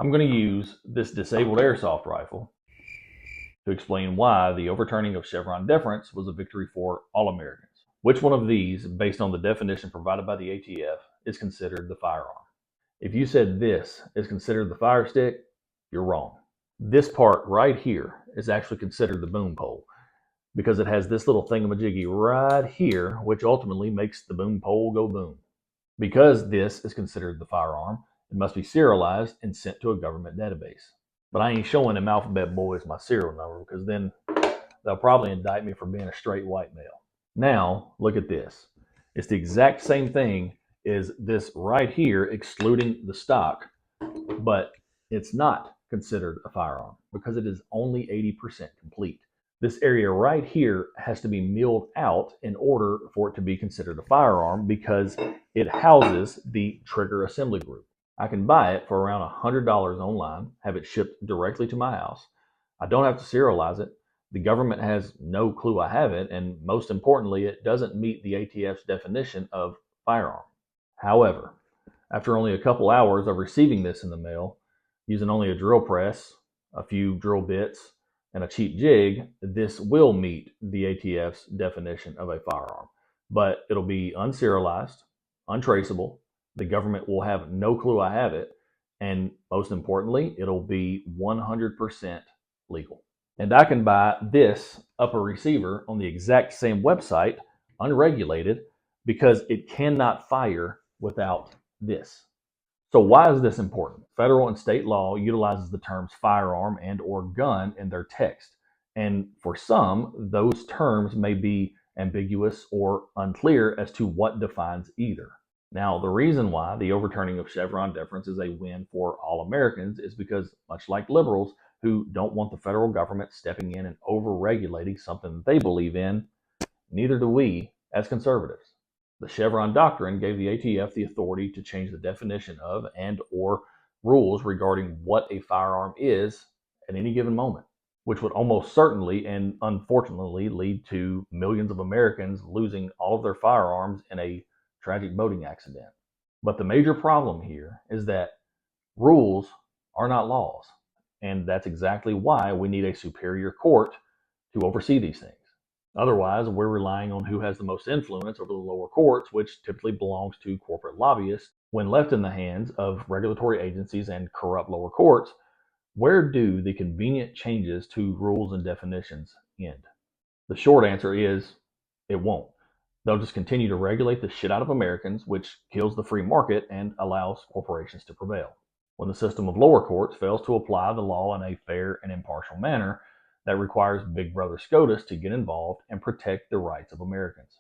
I'm going to use this disabled airsoft rifle to explain why the overturning of Chevron Deference was a victory for all Americans. Which one of these, based on the definition provided by the ATF, is considered the firearm? If you said this is considered the fire stick, you're wrong. This part right here is actually considered the boom pole because it has this little thingamajiggy right here, which ultimately makes the boom pole go boom. Because this is considered the firearm, it must be serialized and sent to a government database. But I ain't showing them alphabet boys my serial number because then they'll probably indict me for being a straight white male. Now, look at this. It's the exact same thing as this right here, excluding the stock, but it's not considered a firearm because it is only 80% complete. This area right here has to be milled out in order for it to be considered a firearm because it houses the trigger assembly group. I can buy it for around $100 online, have it shipped directly to my house. I don't have to serialize it. The government has no clue I have it, and most importantly, it doesn't meet the ATF's definition of firearm. However, after only a couple hours of receiving this in the mail, using only a drill press, a few drill bits, and a cheap jig, this will meet the ATF's definition of a firearm. But it'll be unserialized, untraceable. The government will have no clue I have it. And most importantly, it'll be 100% legal. And I can buy this upper receiver on the exact same website, unregulated, because it cannot fire without this. So why is this important? Federal and state law utilizes the terms firearm and or gun in their text. And for some, those terms may be ambiguous or unclear as to what defines either. Now, the reason why the overturning of Chevron deference is a win for all Americans is because, much like liberals who don't want the federal government stepping in and over-regulating something that they believe in, neither do we as conservatives. The Chevron doctrine gave the ATF the authority to change the definition of and or rules regarding what a firearm is at any given moment, which would almost certainly and unfortunately lead to millions of Americans losing all of their firearms in a tragic boating accident. But the major problem here is that rules are not laws, and that's exactly why we need a superior court to oversee these things. Otherwise, we're relying on who has the most influence over the lower courts, which typically belongs to corporate lobbyists. When left in the hands of regulatory agencies and corrupt lower courts, where do the convenient changes to rules and definitions end? The short answer is it won't. They'll just continue to regulate the shit out of Americans, which kills the free market and allows corporations to prevail. When the system of lower courts fails to apply the law in a fair and impartial manner, that requires Big Brother SCOTUS to get involved and protect the rights of Americans.